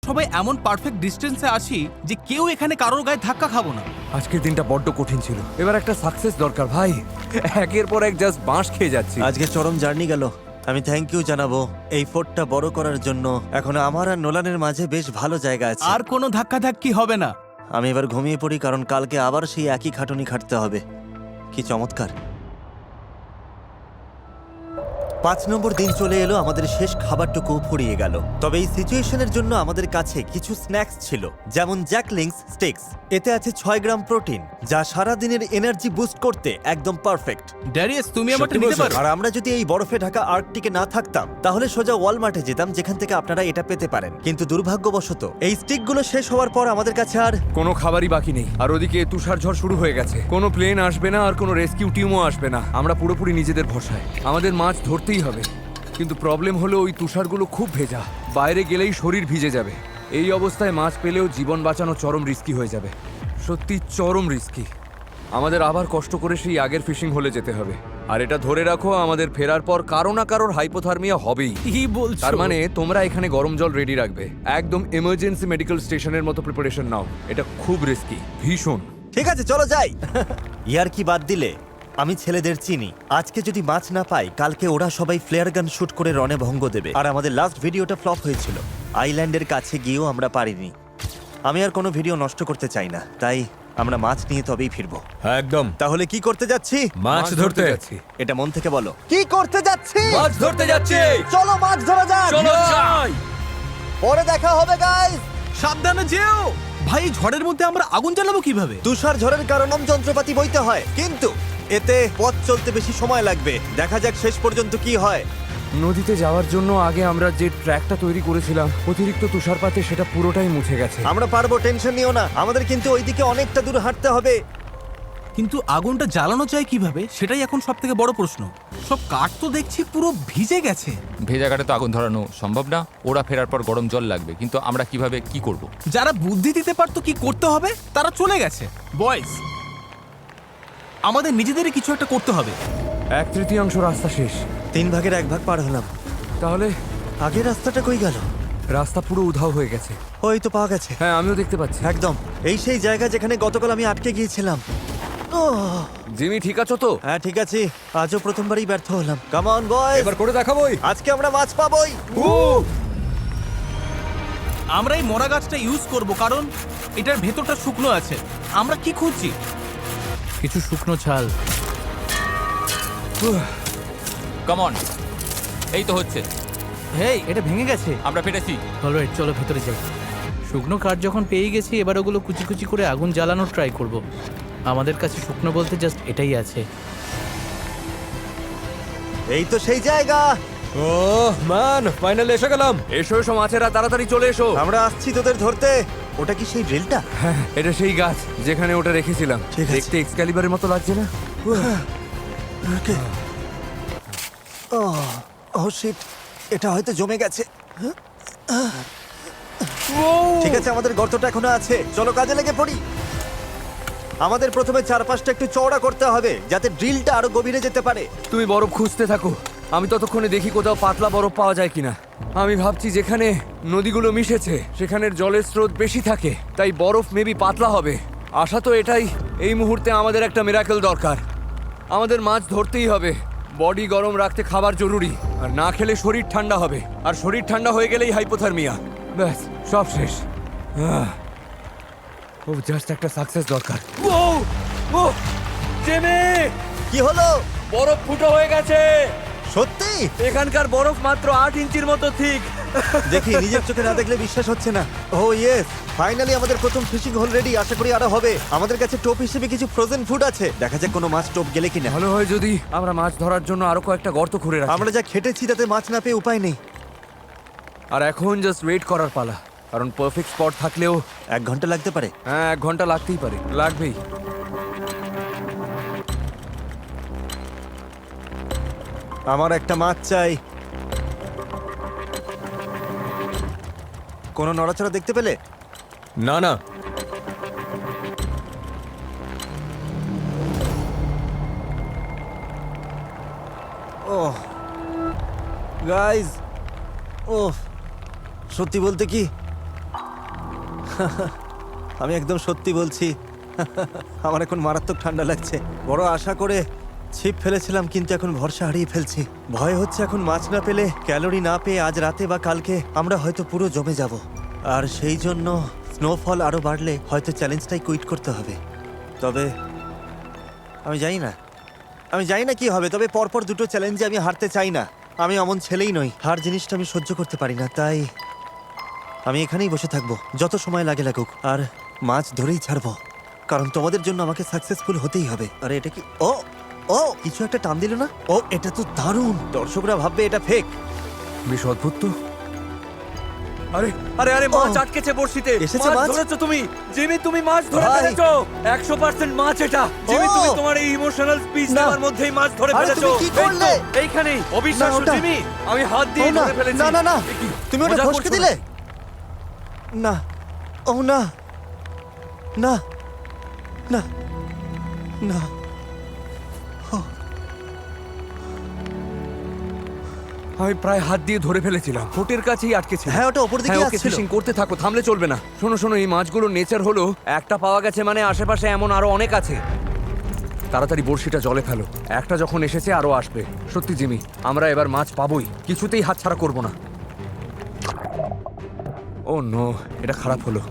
সবাই এমন পারফেক্ট ডিস্টেন্সে আছি যে কেউ এখানে কারোর গায়ে ধাক্কা খাবো না। আজকের দিনটা বড্ড কঠিন ছিল, এবার একটা সাকসেস দরকার ভাই। একের পর এক জাস্ট বাঁশ খেয়ে যাচ্ছি। আজকে চরম জার্নি গেল। আমি থ্যাংক ইউ জানাবো এই ফোর্টটা বড় করার জন্য। এখন আমার আর নোলানের মাঝে বেশ ভালো জায়গা আছে। আর কোনো ধাক্কাধাক্কি হবে না। আমি এবার ঘুমিয়ে পড়ি, কারণ কালকে আবার সেই একই খাটুনি খাটতে হবে। কি চমৎকার। 5 নম্বর দিন চলে এলো, আমাদের শেষ খাবারটুকু ফুরিয়ে গেল। তবে এই সিচুয়েশনের জন্য আমাদের কাছে কিছু স্ন্যাক্স ছিল, যেমন জ্যাকলিংস স্টিক্স। এতে আছে 6 গ্রাম প্রোটিন, যা সারা দিনের এনার্জি বুস্ট করতে একদম পারফেক্ট। ড্যারিয়াস, তুমি আমাকে নিতে পারো? আর আমরা যদি এই বরফে ঢাকা আর্কটিকে না থাকতাম, তাহলে সোজা ওয়ালমার্টে যেতাম, যেখান থেকে আপনারা এটা পেতে পারেন। কিন্তু দুর্ভাগ্যবশত এই স্টিকগুলো শেষ হওয়ার পর আমাদের কাছে আর কোনো খাবারই বাকি নেই, আর ওদিকে তুষার ঝড় শুরু হয়ে গেছে। কোনো প্লেন আসবে না আর কোনো রেস্কিউ টিমও আসবে না। আমরা পুরোপুরি নিজেদের ভরসায়। আমাদের মাছ ধরতেই হবে, কিন্তু প্রবলেম হলো ওই তুষারগুলো খুব ভেজা, বাইরে গেলেই শরীর ভিজে যাবে। এই অবস্থায় মাছ পেলেও জীবন বাঁচানো চরম রিস্কি হয়ে যাবে, সত্যি চরম রিস্কি। আমাদের আবার কষ্ট করে সেই আগের ফিশিং হলে যেতে হবে। আর এটা ধরে রাখো, আমাদের ফেরার পর কারো না কারোর হাইপোথার্মিয়া হবেই। কি বলছো? তার মানে তোমরা এখানে গরম জল রেডি রাখবে, একদম এমার্জেন্সি মেডিকেল স্টেশনের মতো প্রিপারেশন নাও। এটা খুব রিস্কি, ভীষণ। ঠিক আছে, চলো যাই। ইয়ার কি বাদ দিলে আমি ছেলেদের চিনি। আজকে যদি মাছ না পাই, কালকে ওরা সবাই ফ্লেয়ার গান শুট করে রনে ভঙ্গ দেবে। আর আমাদের লাস্ট ভিডিওটা ফ্লপ হয়েছিল, আইল্যান্ডের কাছে গিয়েও আমরা পারিনি। আমি আর কোনো ভিডিও নষ্ট করতে চাই না, তাই আমরা মাছ নিয়ে তবেই ফিরবো। একদম। তাহলে কি করতে যাচ্ছি? মাছ ধরতে যাচ্ছি। এটা মন থেকে বলো। কি করতে যাচ্ছি? মাছ ধরতে যাচ্ছি। চলো মাছ ধরা যাক। চলো যাই। পরে দেখা হবে গাইস। সাবধানে যেও ভাই। এই ঝড়ের মধ্যে আমরা আগুন জ্বালাবো কিভাবে? তুষার ঝড়ের কারণে যন্ত্রপাতি বইতে হয়, কিন্তু এতে পথ চলতে বেশি সময় লাগবে। দেখা যাক শেষ পর্যন্ত কি হয়। নদীতে যাওয়ার জন্য আগে আমরা যে ট্র্যাকটা তৈরি করেছিলাম, অতিরিক্ত তুষারপাতে সেটা পুরোটাই মুছে গেছে। আমরা পারবো, টেনশন নিও না। আমাদের কিন্তু ওইদিকে অনেকটা দূর হাঁটতে হবে। কিন্তু আগুনটা জ্বালানো যায় কিভাবে, সেটাই এখন সব থেকে বড় প্রশ্ন। সব কাঠ তো দেখছি পুরো ভিজে গেছে। ভেজা কাঠে তো আগুন ধরানো সম্ভব না। ওরা ফেরার পর গরম জল লাগবে, কিন্তু আমরা কিভাবে কি করব? যারা বুদ্ধি দিতে পারতো কি করতে হবে, তারা চলে গেছে। বয়েজ, আমাদের নিজেদেরই কিছু একটা করতে হবে। 1/3 রাস্তা শেষ। 3 ভাগের 1 ভাগ পার হলাম। তাহলে আগের রাস্তাটা কই গেল? রাস্তা পুরো উধাও হয়ে গেছে। ওই তো পাওয়া গেছে। হ্যাঁ, আমিও দেখতে পাচ্ছি। একদম এই সেই জায়গা যেখানে গতকাল আমি আটকে গিয়েছিলাম। জিমি, ঠিক আছো তো? হ্যাঁ ঠিক আছে, আজও প্রথমবারই ব্যর্থ হলাম। কাম অন বয়েজ, এবার করে দেখাবোই। আজকে আমরা মাছ পাবোই। আমরা এই মরা গাছটা ইউজ করব, কারণ এটার ভেতরটা শুকনো আছে। আমরা কি খুঁজছি? কিছু শুকনো ছাল। কাম অন, এই তো হচ্ছে। হেই, এটা ভেঙে গেছে। আমরা পেরেছি। অলরাইট, চলো ভেতরে যাই। শুকনো কাঠ যখন পেয়ে গেছি, এবার ওগুলো কুচি কুচি করে আগুন জ্বালানোর ট্রাই করব। আমাদের কাছে শুকনো বলতে জাস্ট এটাই আছে। এই তো সেই জায়গা। ও ম্যান, ফাইনালি এসে গেলাম। এসো এসো মাছেরা, তাড়াতাড়ি চলে এসো। আমরা আসছি তোদের ধরতে। ওটা কি সেই ড্রিলটা? হ্যাঁ, এটা সেই গাছ যেখানে ওটা রেখেছিলাম। ঠিক আছে। দেখতে এক্সক্যালিবারের মতো লাগছে না? ও শিট, এটা হয়তো জমে গেছে। ঠিক আছে, আমাদের গর্তটা এখনো আছে। চলো কাজে লেগে পড়ি। আমাদের প্রথমে চারপাশটা একটু চওড়া করতে হবে, যাতে ড্রিলটা আরো গভীরে যেতে পারে। তুমি বরফ খুঁজতে থাকো, আমি ততক্ষণে দেখি কোথাও পাতলা বরফ পাওয়া যায় কিনা। আমি ভাবছি যেখানে নদীগুলো মিশেছে সেখানের জলের স্রোত বেশি থাকে, তাই বরফ মেবি পাতলা হবে। আশা তো এটাই। এই মুহূর্তে আমাদের একটা মিরাকেল দরকার। আমাদের মাছ ধরতেই হবে। বডি গরম রাখতে খাবার জরুরি, আর না খেলে শরীর ঠান্ডা হবে, আর শরীর ঠান্ডা হয়ে গেলেই হাইপোথার্মিয়া। ব্যাস, সব শেষ। ও জাস্ট একটা সাকসেস দরকার। ও ও জেমে, কি হলো? বরফ ফুটো হয়ে গেছে। সত্যি? এখানকার বরফ মাত্র 8 ইঞ্চির মতো ঠিক। দেখি, নিজের চোখে না দেখলে বিশ্বাস হচ্ছে না। ও ইয়েস, ফাইনালি আমাদের প্রথম ফিশিং হোল রেডি। আশা করি আরো হবে। আমাদের কাছে টোপ হিসেবে কিছু ফ্রোজেন ফুড আছে। দেখা যাক কোনো মাছ টোপ গেলে কিনা। ভালো হয় যদি আমরা মাছ ধরার জন্য আরো কয়েকটা গর্ত খুঁড়ে রাখি। আমরা যা খেটেছি তাতে মাছ না পেয়ে উপায় নেই। আর এখন জাস্ট ওয়েট করার পালা, কারণ পারফেক্ট স্পট থাকলেও 1 ঘন্টা লাগতে পারে। হ্যাঁ, 1 ঘন্টা লাগতেই পারে, লাগবেই। আমার একটা মাছ চাই। কোনো নড়াচড়া দেখতে পেলে? না না, ওহ গাইজ, ওহ সত্যি বলতে কি আমি একদম সত্যি বলছি। আমার এখন মারাত্মক ঠান্ডা লাগছে। বড় আশা করে ছিপ ফেলেছিলাম, কিন্তু এখন ভরসা হারিয়ে ফেলছি। ভয় হচ্ছে এখন মাছ না পেলে, ক্যালোরি না পেয়ে আজ রাতে বা কালকে আমরা হয়তো পুরো জমে যাব। আর সেই জন্য স্নোফল আরো বাড়লে হয়তো চ্যালেঞ্জটাই কুইট করতে হবে। তবে আমি জানি না কি হবে। তবে পরপর দুটো চ্যালেঞ্জে আমি হারতে চাই না। আমি অমন ছেলেই নই, হার জিনিসটা আমি সহ্য করতে পারি না। তাই আমি এখানেই বসে থাকবো, যত সময় লাগে লাগুক, আর মাছ ধরেই ছাড়বো, কারণ তোমাদের জন্য আমাকে সাকসেসফুল হতেই হবে। আরে এটা কি? ও ও কিছু একটা টান দিল না? ও এটা তো দারুণ। দর্শকরা ভাববে এটা ফেক। বেশ অদ্ভুত তো। আরে আরে আরে মাছ ও, আটকেছে বড়শিতে। এসেছে মাছ? ধরেছো তুমি জিমি, তুমি মাছ ধরে ভাই। ফেলেছো। 100% মাছ এটা। জিমি, ও। তুমি তোমার এই ইমোশনাল স্পিচ না। দেওয়ার মধ্যেই মাছ ধরে আরে ফেলেছো। তুমি কি করলে? এই তো, এইখানেই অবিশ্বাস্য না, ওটা- জিমি, আমি হাত ও দিয়ে না, ধরে ফেলেছি। না না না, এ কি? তুমি ওটা মজা ফসকে করছো দিলে? না? না, ও না, না, না, না। আমি প্রায় হাত দিয়ে ধরে ফেলেছিলাম, ঠোঁটের কাছেই আটকে ছিল। হ্যাঁ, ওটা ওপর দিকে হ্যাঁ, ওকে আসছিল। ফিশিং করতে থাকো, থামলে চলবে না। শোনো শোনো, এই মাছগুলোর নেচার হলো একটা পাওয়া গেছে মানে আশেপাশে এমন আরো অনেক আছে। তাড়াতাড়ি বড়শিটা জলে ফেলো, একটা যখন এসেছে আরো আসবে। সত্যি জিমি, আমরা এবার মাছ পাবোই, কিছুতেই হাতছাড়া করব না। ও নো, এটা খারাপ হলো।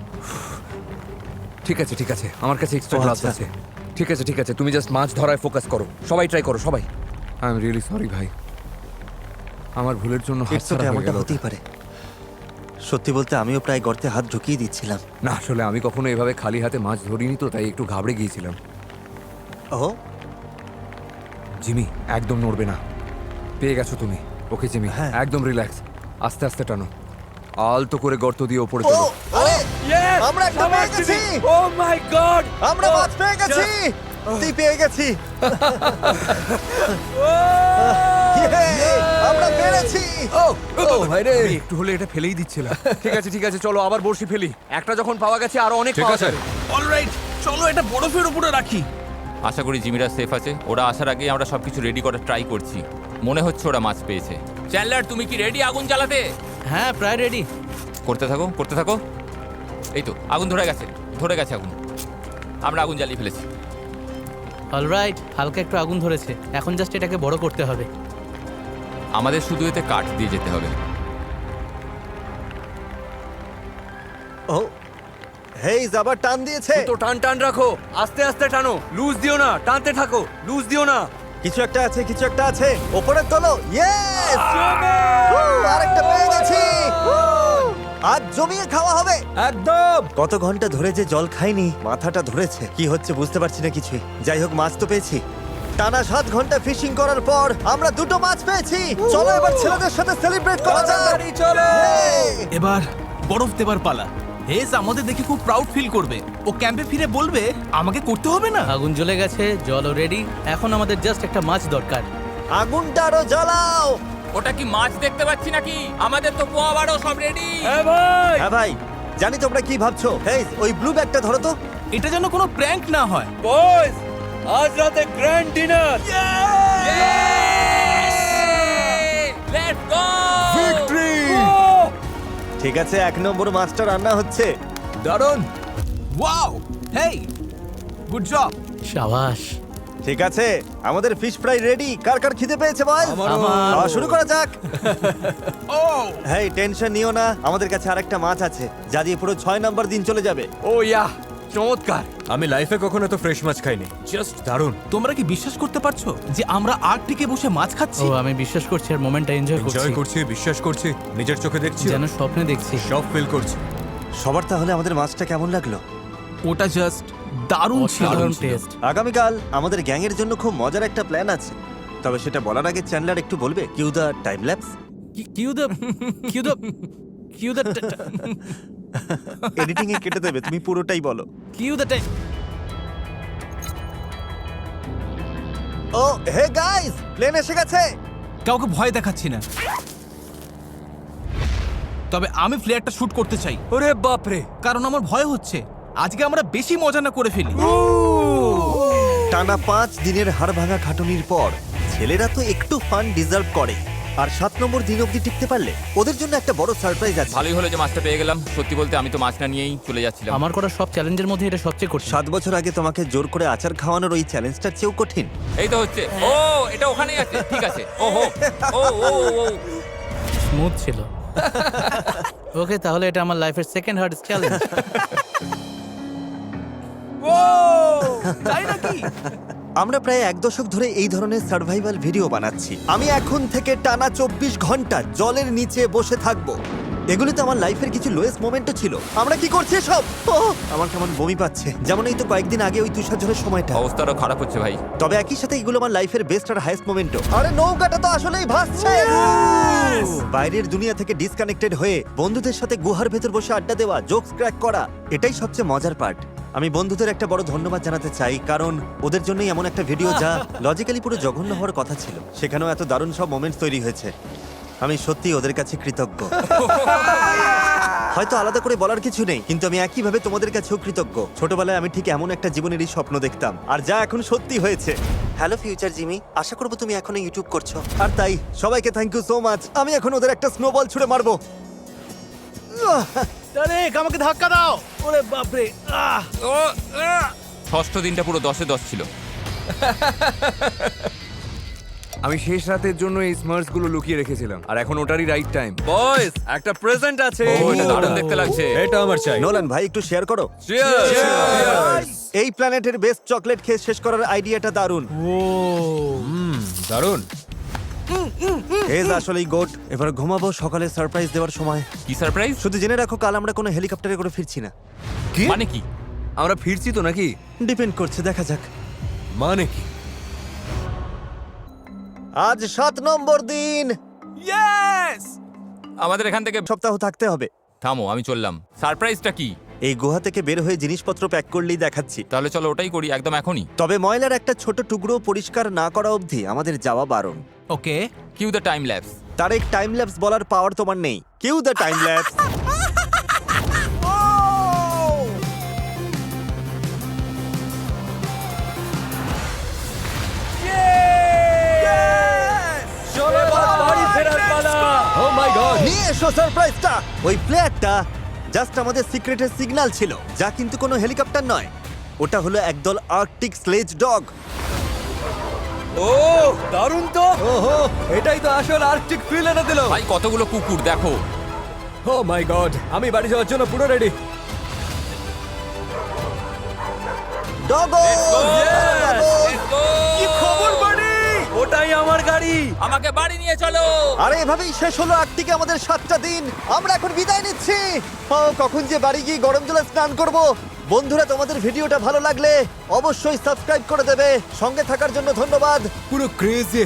ঠিক আছে ঠিক আছে, আমার কাছে এক্সট্রা ও, গ্লাভস আচ্ছা। আছে। ঠিক আছে ঠিক আছে, তুমি জাস্ট মাছ ধরায় ফোকাস করো। সবাই ট্রাই করো, সবাই। আই এম রিয়েলি সরি ভাই, আমার ভুলের জন্য It's okay, হাতছাড়া হয়ে এমনটা গেল। হতেই পারে। সত্যি বলতে আমিও প্রায় গর্তে হাত ঢুকিয়ে দিচ্ছিলাম। না আসলে আমি কখনো এভাবে খালি হাতে মাছ ধরিনি তো, তাই একটু ঘাবড়ে গিয়েছিলাম। ও জিমি, একদম নড়বে না। পেয়ে গেছো তুমি। ওকে জিমি, হ্যাঁ। একদম রিল্যাক্স। আস্তে আস্তে টানো, আলতো করে গর্ত দিয়ে ওপরে ও, তোলো। আরে, আমরা একটা পেয়ে গেছি। ও মাই গড, আমরা মাছ পেয়ে গেছি। তুই পেয়ে গেছি। Yay! আমরা পেরেছি। ও ভাই রে, একটু হলে এটা ফেলেই দিচ্ছিলাম। ঠিক আছে চলো আবার বড়শি ফেলি। একটা যখন পাওয়া গেছে আরো অনেক ঠিক পাওয়া আছে। যাবে। অলরাইট, চলো এটা বরফের উপরে রাখি। আশা করি জিমিরা সেফ আছে। ওরা আসার আগেই আমরা সবকিছু রেডি করার ট্রাই করছি। মনে হচ্ছে ওরা মাছ পেয়েছে। চ্যান্ডলার, তুমি কি রেডি আগুন জ্বালাতে? হ্যাঁ, প্রায় রেডি। করতে থাকো। এই তো আগুন ধরে গেছে আগুন। আমরা আগুন জ্বালিয়ে ফেলেছি। অলরাইট, হালকা একটু আগুন ধরেছে। এখন জাস্ট এটাকে বড় করতে হবে। আমাদের শুধু এতে কাঠ দিয়ে যেতে হবে। ও হেই, আবার টান দিয়েছে। তো টান টান রাখো, আস্তে আস্তে টানো, লুজ দিও না, টানতে থাকো, লুজ দিও না। কিছু একটা আছে। ওপরে তোলো। ইয়েস! আরেকটা পেয়ে গেছি। আজ জমিয়ে খাওয়া হবে। একদম। কত ঘন্টা ধরে যে জল খাইনি, মাথাটা ধরেছে। কি হচ্ছে বুঝতে পারছি না কিছুই। যাই হোক, মাছ তো পেয়েছি। টানা 7 ঘন্টা ফিশিং করার পর আমরা 2টো মাছ পেয়েছি। চলো এবার ছেলেদের সাথে সেলিব্রেট করা যাক। চলো। Yay! এবার বরফ দেবার পালা। হেজ আমাদের দেখে খুব প্রাউড ফিল করবে। ও ক্যাম্পে ফিরে বলবে আমাকে করতে হবে না। আগুন জ্বলে গেছে, জলও রেডি। এখন আমাদের জাস্ট একটা মাছ দরকার। আগুনটা আরো জ্বালাও। ওটা কি মাছ দেখতে পাচ্ছি নাকি? আমাদের তো পোয়া বাড়ো সব রেডি। হ্যাঁ ভাই, হ্যাঁ ভাই, জানি তোমরা কি ভাবছো। হেই, ওই ব্লু ব্যাগটা ধরো তো। এটা যেন কোনো প্র্যাঙ্ক না হয়। বয়েজ, আজ রাতে গ্র্যান্ড ডিনার। Let's go! ঠিক আছে, 1 নম্বর মাছটা রান্না হচ্ছে। দারুণ। ওয়াও, হেই, গুড জব। সাবাস। ঠিক আছে, আমাদের ফিশ ফ্রাই রেডি। কার কার খিদে পেয়েছে বল? আমার। খাওয়া শুরু করা যাক। ও হেই, টেনশন নিও না, আমাদের কাছে আরেকটা মাছ আছে যা দিয়ে পুরো 6 নম্বর দিন চলে যাবে। ও ইয়া, চমৎকার। আমি লাইফে কখনো এত ফ্রেশ মাছ খাইনি। জাস্ট দারুণ। তোমরা কি বিশ্বাস করতে পারছো যে আমরা আর্কটিকে বসে মাছ খাচ্ছি? ও, আমি বিশ্বাস করছি আর মোমেন্টটা এনজয় করছি। এনজয় করছি, বিশ্বাস করছি, নিজের চোখে দেখছি, যেন স্বপ্নে দেখছি। সব ফিল করছি। সবার তাহলে আমাদের মাছটা কেমন লাগলো? ওটা জাস্ট দারুণ ছিল। অসাধারণ টেস্ট। আগামীকাল আমাদের গ্যাংয়ের জন্য খুব মজার একটা প্ল্যান আছে। তবে সেটা বলার আগে চ্যান্ডলার একটু বলবে cue the time lapse. Cue the editing এ কেটে দেবে, তুমি পুরোটাই বলো। ও হে গাইস, প্লেন এসে গেছে। কাউকে ভয় দেখাচ্ছি না, তবে আমি ফ্লেয়ারটা শুট করতে চাই ওরে বাপরে, কারণ আমার ভয় হচ্ছে আজকে আমরা বেশি মজা না করে ফেলি। টানা 5 দিনের হাড়ভাঙা খাটুনির পর ছেলেরা তো একটু ফান ডিজার্ভ করে। আর 7 নম্বর দিন অবধি টিকতে পারলে ওদের জন্য একটা বড় সারপ্রাইজ আছে। ভালোই হলো যে মাছটা পেয়ে গেলাম। সত্যি বলতে আমি তো মাছ না নিয়েই চলে যাচ্ছিলাম। আমার করা সব চ্যালেঞ্জের মধ্যে এটা সবচেয়ে কঠিন। 7 বছর আগে তোমাকে জোর করে আচার খাওয়ানোর ওই চ্যালেঞ্জটার চেয়েও কঠিন। এই তো হচ্ছে। ও এটা ওখানেই আছে, ঠিক আছে। ওহো ও ও ও স্মুথ ছিল। ওকে, তাহলে এটা আমার লাইফের সেকেন্ড হার্ডেস্ট চ্যালেঞ্জ। তাই নাকি? আমরা প্রায় 1 দশক ধরে এই ধরনের সার্ভাইভাল ভিডিও বানাচ্ছি। আমি এখন থেকে টানা 24 ঘন্টা জলের নিচে বসে থাকবো। এগুলো তো আমার লাইফের কিছু লোয়েস্ট মোমেন্টও ছিল। আমরা কি করছি সব? আমার কেমন বমি পাচ্ছে, যেমন এই তো কয়েকদিন আগে ওই তুষারঝড়ের সময়টা। অবস্থা আরো খারাপ হচ্ছে ভাই। তবে একই সাথে এগুলো আমার লাইফের বেস্ট আর হাইস্ট মোমেন্টও। আরে নৌকাটা তো আসলেই ভাসছে। বাইরের দুনিয়া থেকে ডিসকানেক্টেড হয়ে বন্ধুদের সাথে গুহার ভেতর বসে আড্ডা দেওয়া, জোকস ক্র্যাক করা, এটাই সবচেয়ে মজার পার্ট। আমি বন্ধুদের একটা বড় ধন্যবাদ জানাতে চাই, কারণ ওদের জন্যই এমন একটা ভিডিও যা লজিক্যালি পুরো জঘন্য হওয়ার কথা ছিল, সেখানেও এত দারুণ সব মোমেন্টস তৈরি হয়েছে। আমি সত্যি ওদের কাছে কৃতজ্ঞ। হয়তো আলাদা করে বলার কিছু নেই, কিন্তু আমি একইভাবে তোমাদের কাছেও কৃতজ্ঞ। ছোটবেলায় আমি ঠিক এমন একটা জীবনেরই স্বপ্ন দেখতাম, আর যা এখন সত্যি হয়েছে। হ্যালো ফিউচার জিমি, আশা করবো তুমি এখনো ইউটিউব করছো। আর তাই সবাইকে থ্যাংক ইউ সো মাচ। আমি এখন ওদের একটা স্নোবল ছুড়ে মারবো। তারেক, আমাকে ধাক্কা দাও। ওরে বাপরে। ষষ্ঠ দিনটা পুরো 10-এ 10 ছিল। আমি শেষ রাতের জন্য এই স্মার্টস গুলো লুকিয়ে রেখেছিলাম, আর এখন ওটারই রাইট টাইম। বয়েস, একটা প্রেজেন্ট আছে। ও এটা দারুণ দেখতে লাগছে। এটা আমার চাই। নোলান ভাই, একটু শেয়ার করো। এই প্ল্যানেটের বেস্ট চকলেট খেয়ে শেষ করার আইডিয়াটা দারুণ। দারুন। এজ আসলেই গোট। এবার ঘুমাবো, সকালে সারপ্রাইজ দেওয়ার সময়। কি সারপ্রাইজ? শুধু জেনে রাখো, কাল আমরা কোনো হেলিকপ্টারে করে ফিরছি না। মানে কি? আমরা ফিরছি তো নাকি? ডিপেন্ড করছে, দেখা যাক। মানে কি? আজ 7 নম্বর দিন। ইয়েস! আমাদের এখান থেকে সপ্তাহ থাকতে হবে। থামো, আমি চললাম। সারপ্রাইজটা কি? এই গুহা থেকে বের হয়ে জিনিসপত্র প্যাক করলেই দেখাচ্ছি। তাহলে চলো ওটাই করি, একদম এখনই। তবে ময়লার একটা ছোট টুকরো পরিষ্কার না করা অবধি আমাদের যাওয়া বারণ। Okay. Cue the time lapse. তার এক টাইম ল্যাপস বলার পাওয়ার তোমার নেই। Cue the time lapse. Oh my God. নিয়ে এসো সারপ্রাইজটা। ওই প্লেয়ারটা জাস্ট আমাদের সিক্রেটের সিগন্যাল ছিল, যা কিন্তু কোনো হেলিকপ্টার নয়। ওটা হলো একদল আর্কটিক স্লেজ ডগ। ও দারুন তো। ওহো, এটাই তো আসল আর্কটিক ফিল এনে দিল। ভাই কতগুলো কুকুর দেখো। ও মাই গড, আমি বাড়ি যাওয়ার জন্য পুরো রেডি। ডগো! কি খবর বাড়ি? ওটাই আমার গাড়ি। আমাকে বাড়ি নিয়ে চলো। আরে এভাবেই শেষ হলো আর্কটিকে আমাদের 7টা দিন। আমরা এখন বিদায় নিচ্ছি। ও, কখন যে বাড়ি গিয়ে গরম জলে স্নান করব। বন্ধুরা, তোমাদের ভিডিওটা ভালো লাগলে অবশ্যই সাবস্ক্রাইব করে দেবে। সঙ্গে থাকার জন্য ধন্যবাদ। পুরো ক্রেজি